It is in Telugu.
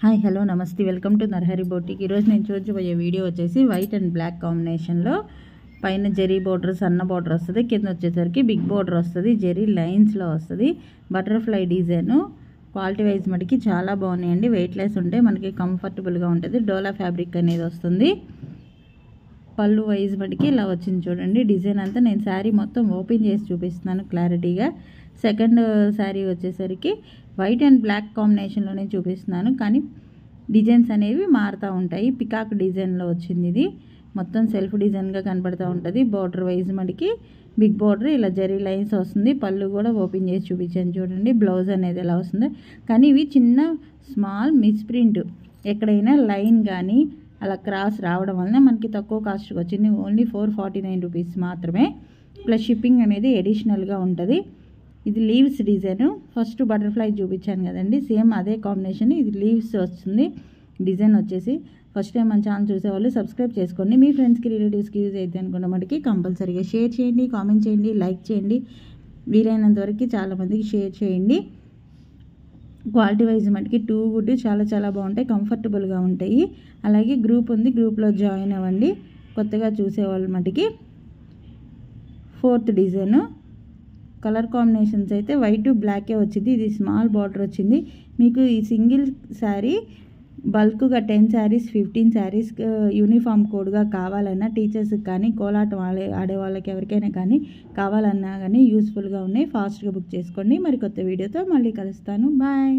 హాయ్ హలో నమస్తే వెల్కమ్ టు నర్హరి బోటిక్. ఈరోజు నేను చూపించబోయే వీడియో వచ్చేసి వైట్ అండ్ బ్లాక్ కాంబినేషన్లో పైన జెరీ బోర్డర్ సన్న బోర్డర్ వస్తుంది, కింద వచ్చేసరికి బిగ్ బోర్డర్ వస్తుంది, జెరీ లైన్స్లో వస్తుంది, బటర్ఫ్లై డిజైను. క్వాలిటీ వైజ్ మటుకి చాలా బాగున్నాయండి, వెయిట్ లెస్ ఉంటే మనకి కంఫర్టబుల్గా ఉంటుంది. డోలా ఫ్యాబ్రిక్ అనేది వస్తుంది. పళ్ళు వైజ్ మటుకి ఇలా వచ్చింది చూడండి. డిజైన్ అంతా నేను శారీ మొత్తం ఓపెన్ చేసి చూపిస్తున్నాను క్లారిటీగా. సెకండ్ శారీ వచ్చేసరికి వైట్ అండ్ బ్లాక్ కాంబినేషన్లోనే చూపిస్తున్నాను, కానీ డిజైన్స్ అనేవి మారుతూ ఉంటాయి. పికాక్ డిజైన్లో వచ్చింది, ఇది మొత్తం సెల్ఫ్ డిజైన్గా కనపడుతూ ఉంటుంది. బార్డర్ వైజ్ మనకి బిగ్ బార్డర్ ఇలా జరీ లైన్స్ వస్తుంది. పళ్ళు కూడా ఓపెన్ చేసి చూపించాను చూడండి. బ్లౌజ్ అనేది ఎలా వస్తుంది, కానీ ఇవి చిన్న స్మాల్ మిస్ప్రింట్, ఎక్కడైనా లైన్ కానీ అలా క్రాస్ రావడం వలన మనకి తక్కువ కాస్ట్కి వచ్చింది. ఓన్లీ 449 రూపీస్ మాత్రమే, ప్లస్ షిప్పింగ్ అనేది అడిషనల్గా ఉంటుంది. ఇది లీవ్స్ డిజైన్. ఫస్ట్ బటర్ఫ్లై చూపించాను కదండి, సేమ్ అదే కాంబినేషన్. ఇది లీవ్స్ వస్తుంది డిజైన్ వచ్చేసి. ఫస్ట్ టైం మన ఛానల్ చూసేవాళ్ళు సబ్స్క్రైబ్ చేసుకోండి. మీ ఫ్రెండ్స్కి రిలేటివ్స్కి యూజ్ అయితే అనుకున్న మటుకి కంపల్సరీగా షేర్ చేయండి, కామెంట్ చేయండి, లైక్ చేయండి. వీలైనంత వరకు చాలామందికి షేర్ చేయండి. క్వాలిటీ వైజ్ మటుకి టూ గుడ్, చాలా చాలా బాగుంటాయి, కంఫర్టబుల్గా ఉంటాయి. అలాగే గ్రూప్ ఉంది, గ్రూప్లో జాయిన్ అవ్వండి. కొత్తగా చూసేవాళ్ళ మటుకి ఫోర్త్ డిజైన్. కలర్ కాంబినేషన్స్ అయితే వైట్ బ్లాకే వచ్చింది. ఇది స్మాల్ బార్డర్ వచ్చింది. మీకు ఈ సింగిల్ శారీ బల్క్గా 10 శారీస్ 15 శారీస్ యూనిఫామ్ కోడ్గా కావాలన్నా, టీచర్స్కి కానీ కోలాటం ఆడే వాళ్ళకి ఎవరికైనా కానీ కావాలన్నా కానీ యూస్ఫుల్గా ఉన్నాయి. ఫాస్ట్గా బుక్ చేసుకోండి. మరి కొత్త వీడియోతో మళ్ళీ కలుస్తాను. బాయ్.